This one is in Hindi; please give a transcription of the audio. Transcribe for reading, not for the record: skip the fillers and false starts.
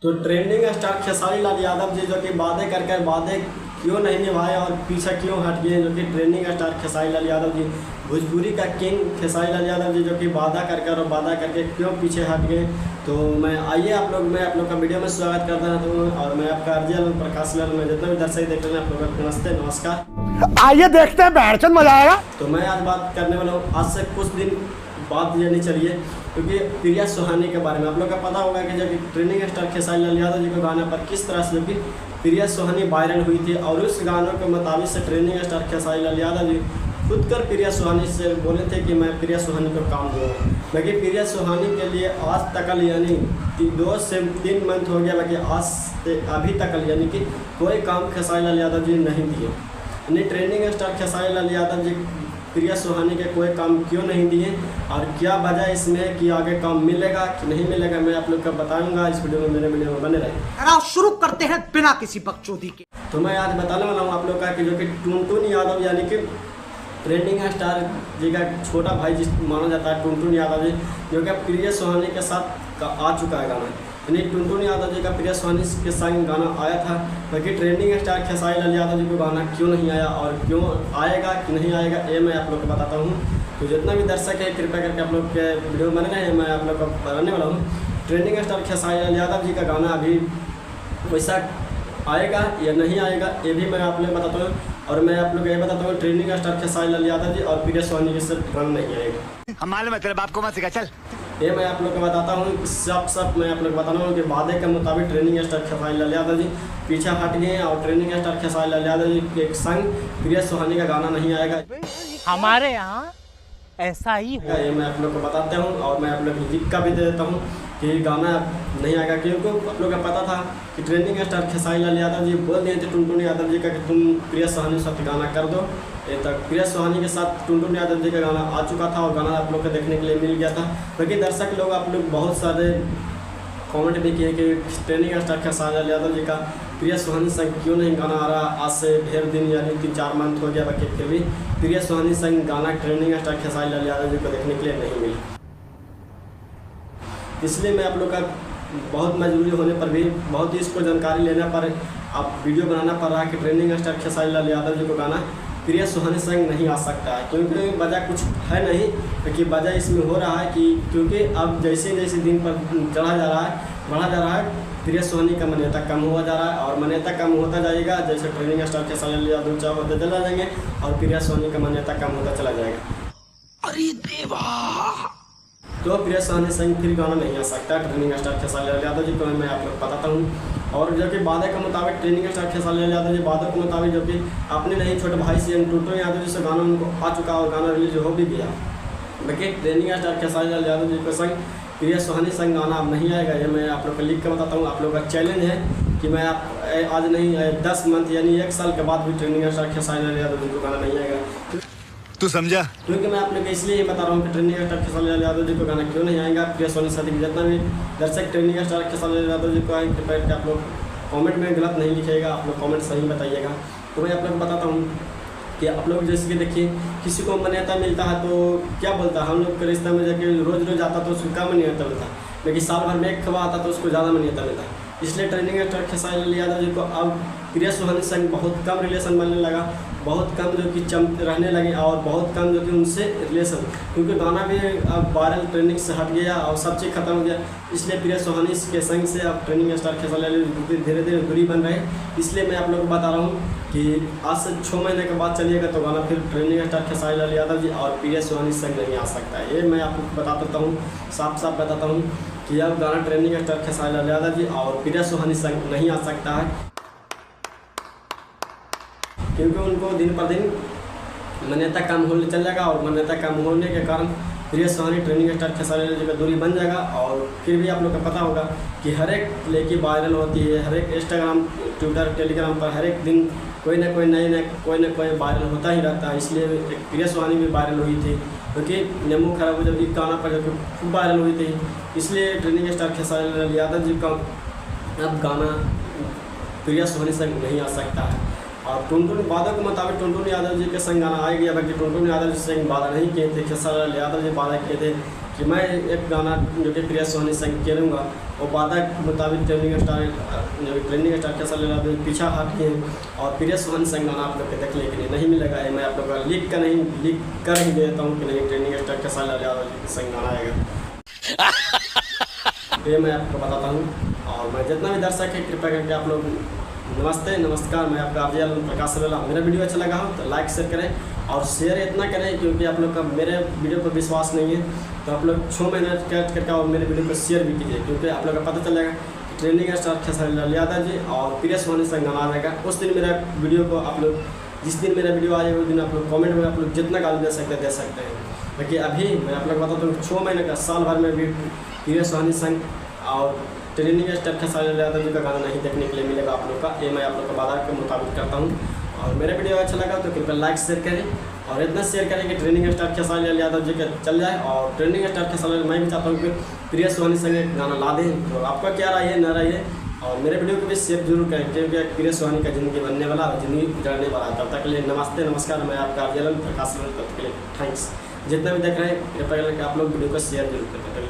तो ट्रेंडिंग स्टार खेसारी लाल यादव जी जो कि वादे कर वादे क्यों नहीं निभाए और पीछे क्यों हट गए, जो कि ट्रेंडिंग स्टार खेसारी लाल यादव जी भोजपुरी का किंग खेसारी लाल यादव जी जो कि वादा और वादा करके क्यों पीछे हट गए। तो मैं मैं आप लोग का वीडियो में स्वागत करता हूँ और मैं आपका अर्जिया प्रकाश लाल में जितना भी दर्शक देख रहे हैं आप लोग नमस्ते नमस्कार। आइए देखते हैं बैठचंद मजा आएगा। तो मैं आज बात करने वाला हूँ आज से कुछ दिन बात ये नहीं चलिए क्योंकि प्रिया सुहानी के बारे में आप लोग का पता होगा कि जब ट्रेंडिंग स्टार खेसारी लाल यादव जी के गाने पर किस तरह से कि प्रिया सुहानी वायरल हुई थी और उस गानों के मुताबिक से ट्रेंडिंग स्टार खेसारी लाल यादव जी खुद कर प्रिया सुहानी से बोले थे कि मैं प्रिया सुहानी को काम दूँगा। बाकी प्रिया सुहानी के लिए आज तक यानी 2 से 3 मंथ हो गया, बाकी आज से अभी तक यानी कि कोई काम खेसारी लाल यादव जी नहीं दिए। यानी ट्रेंडिंग स्टार खेसारी लाल यादव जी प्रिया सुहानी के कोई काम क्यों नहीं दिए और क्या वजह इसमें कि आगे काम मिलेगा कि नहीं मिलेगा मैं आप लोग को बताऊंगा इस वीडियो में, मेरे वीडियो में बने रहे। शुरू करते हैं बिना किसी बकचोदी के। तो मैं आज बताने वाला हूँ आप लोग का कि जो कि टुनटुन यादव यानी कि ट्रेंडिंग स्टार जी का छोटा भाई जिस माना जाता है टुनटुन यादव जी जो कि प्रिया सुहानी के साथ आ चुका है गाना। यानी टुनटुन यादव जी का प्रिया सुहानी के संग गाना आया था, बाकी ट्रेंडिंग स्टार खेसारी लाल यादव जी को गाना क्यों नहीं आया और क्यों आएगा कि नहीं आएगा ये मैं आप लोग को बताता हूँ। तो जितना भी दर्शक है कृपया करके आप लोग के वीडियो बने रहे मैं आप लोग को बताने वाला हूँ। ट्रेंडिंग स्टार खेसारी लाल यादव जी का गाना अभी वैसा आएगा या नहीं आएगा ये भी मैं आप लोग बताता हूँ और मैं आप लोग ये बताता हूँ ट्रेंडिंग स्टार खेसारी लाल यादव जी और प्रिया सुहानी के सिर्फ गाना नहीं आएगा। हमारे मतलब आपको मत सिखा चल ये मैं आप लोग को बताता हूँ सब मैं आप लोग बताना हूँ कि वादे के मुताबिक ट्रेंडिंग स्टार खेसारी लाल यादव जी पीछे हट गए हैं और ट्रेंडिंग स्टार खेसारी लाल यादव जी के संग प्रिया सुहानी का गाना नहीं आएगा। हमारे यहाँ ऐसा ही हो। ये मैं आप लोग को बताता हूँ और मैं आप लोग को लिख का भी दे देता हूँ कि गाना नहीं आएगा क्योंकि आप लोग का पता था कि ट्रेंडिंग स्टार खेसारी लाल यादव जी बोल दिए थे टुनटुन यादव जी का कि तुम प्रिया सुहानी के साथ गाना कर दो। ये तक प्रिया सुहानी के साथ टुनटुन यादव जी का गाना आ चुका था और गाना आप लोग को देखने के लिए मिल गया था। बाकी दर्शक लोग आप लोग बहुत सारे कमेंट भी किए कि ट्रेंडिंग स्टार खेसारी लाल यादव जी का प्रिया सुहानी संग क्यों नहीं गाना आ रहा। आज से ढेर दिन यानी 3-4 मंथ हो गया, बाकी फिर भी प्रिया सुहानी संग गाना ट्रेंडिंग स्टार खेसारी लाल यादव जी को देखने के लिए नहीं मिला। इसलिए मैं आप लोग का बहुत मजबूरी होने पर भी बहुत ही इसको जानकारी लेने पर आप वीडियो बनाना पड़ रहा है कि ट्रेंडिंग स्टार खेसारी लाल यादव जी को गाना प्रिया सुहानी संग नहीं आ सकता है क्योंकि वजह कुछ है नहीं, क्योंकि वजह इसमें हो रहा है कि क्योंकि अब जैसे जैसे दिन पर बढ़ा जा रहा है प्रिया सुहानी का मान्यता कम हुआ जा रहा है और मान्यता कम होता जाएगा जैसे ट्रेंडिंग स्टार खेसारी लाल यादव ऊँचा होते चला जाएंगे और प्रिया सुहानी का मान्यता कम होता चला जाएगा। अरे देवा तो प्रिया सुहानी संग फिर गाना नहीं आ सकता ट्रेंडिंग स्टार खेसारी लाल यादव जी को मैं आप लोग बताता हूँ। और जो कि वादे के मुताबिक ट्रेंडिंग स्टार खेसारी लाल यादव जी वादे के मुताबिक जो कि अपने नहीं छोटे भाई से टुनटुन यादव जी से गाना उनको आ चुका और गाना रिलीज हो भी गया। बाकी ट्रेंडिंग स्टार खेसारी लाल यादव जी के संग प्रिया सुहानी संग गाना अब नहीं आएगा। ये मैं आप लोग को लिख कर बताता हूँ। आप लोग का चैलेंज है कि मैं आप आज नहीं 10 मंथ यानी 1 साल के बाद भी ट्रेंडिंग स्टार खेसारी लाल यादव जी को गाना नहीं आएगा। तू समझा? क्योंकि मैं आप लोग इसलिए ही बता रहा हूँ कि ट्रेंडिंग स्टार खेसारी लाल यादव जी को गाना क्यों नहीं आएगा। प्रिया सुहानी साथी जितना भी दर्शक ट्रेंडिंग स्टार खेसारी लाल यादव जी को आए कृपया आप लोग कमेंट में गलत नहीं लिखिएगा, आप लोग कमेंट सही बताइएगा। तो मैं आप लोग बताता हूँ कि आप लोग जैसे कि देखिए किसी को मान्यता मिलता है तो क्या बोलता है हम लोग के रिश्ते में जाके रोज़ आता तो उसको कम मान्यता मिलता है, लेकिन साल भर में एक खबर आता तो उसको ज़्यादा मान्यता मिलता है। इसलिए ट्रेंडिंग स्टार खेसारी लाल यादव जी को अब प्रिया सुहानी संग बहुत कम रिलेशन बनने लगा, बहुत कम जो कि रहने लगे और बहुत कम जो कि उनसे रिलेशन, क्योंकि गाना भी अब वायरल ट्रेंडिंग से हट गया और सब चीज़ खत्म हो गया। इसलिए प्रिया सुहानी के संग से अब ट्रेंडिंग स्टार खेसारी लाल धीरे धीरे दूरी बन रहे हैं। इसलिए मैं आप लोग को बता रहा हूँ कि आज से 6 महीने के बाद चलिएगा तो गाना फिर ट्रेंडिंग स्टार खेसारी लाल यादव जी और प्रिया सुहानी संग नहीं आ सकता है। ये मैं आपको बता देता हूँ, साफ बताता हूँ कि अब गाना ट्रेंडिंग स्टार खेसारी लाल यादव जी और प्रिया सुहानी संग नहीं आ सकता है क्योंकि उनको दिन पर दिन मान्यता कम होने चल जाएगा और मान्यता कम होने के कारण प्रिया सुहानी ट्रेंडिंग स्टार खेसारी लाल जी का दूरी बन जाएगा। और फिर भी आप लोग को पता होगा कि हर एक लेकी वायरल होती है, हर एक इंस्टाग्राम ट्विटर टेलीग्राम पर हर एक दिन कोई ना कोई वायरल होता ही रहता है। इसलिए प्रिया सुहानी भी वायरल हुई थी क्योंकि नेमू खराब हो जब एक गाना पर जब खूब वायरल हुई थी। इसलिए ट्रेंडिंग स्टार खेसारी लाल यादव जी का अब गाना प्रिया सुहानी संग नहीं आ सकता है। और टुनटुन वादों के मुताबिक टुनटुन यादव जी के संग गाना आ गया, बाकी टुनटुन यादव जी संग वादा नहीं किए थे, खेसारी लाल यादव जी वादा किए थे कि मैं एक गाना जो कि प्रिया सोनी संग खेलूँगा और वादा के मुताबिक ट्रेंडिंग स्टार जो ट्रेंडिंग स्टार कैसा ले रहा है पीछा हट के और प्रिया सोनी संग गाना आप लोग के देखने के लिए नहीं मिलेगा। मैं आप लोग का लीक कर ही देता हूँ कि नहीं ट्रेंडिंग स्टार कैसा ले रहा है संग गाना आएगा। ये मैं आपको बताता हूँ। और मैं जितना भी दर्शक है कृपया करके आप लोग नमस्ते नमस्कार, मैं आपका आरजे प्रकाश सवेला। मेरा वीडियो अच्छा लगा हो तो लाइक शेयर करें और शेयर इतना करें क्योंकि आप लोग का मेरे वीडियो पर विश्वास नहीं है तो आप लोग 6 महीने कैट करके और मेरे वीडियो को शेयर भी कीजिए क्योंकि आप लोग का पता चलेगा कि ट्रेंडिंग स्टार खेसारी लाल यादव जी और प्रिया सोनी संग गाना रहेगा। उस दिन मेरा वीडियो को आप लोग जिस दिन मेरा वीडियो आएगा उस दिन आप लोग कॉमेंट में आप लोग जितना गाली दे सकते हैं। बाकी अभी मैं आप लोग बताता हूँ 6 महीने का साल भर में भी प्रिया सोनी संग और ट्रेंडिंग स्टार खेसारी लाल यादव जी का गाना नहीं देखने के लिए मिलेगा आप लोग का। ये मैं आप लोग का वादा के मुताबिक करता हूँ। और मेरा वीडियो अच्छा लगा तो कृपया लाइक शेयर करें और इतना शेयर करें कि ट्रेंडिंग स्टार खेसारी लाल यादव जी का चल जाए। और ट्रेंडिंग स्टार खेसारी मैं भी चाहता हूँ कि प्रिया सोनी संग गाना ला दें। तो आपका क्या राय है न राय है और मेरे वीडियो को भी शेयर जरूर करें क्योंकि प्रिया सोनी का ज़िंदगी बनने वाला और ज़िंदगी गुजरने वाला है। तब तक के लिए नमस्ते नमस्कार, मैं आपका आरजे प्रकाश सवेला। तब तक के लिए थैंक्स। जितना भी देख रहे हैं कृपया करके आप लोग वीडियो को शेयर जरूर करें।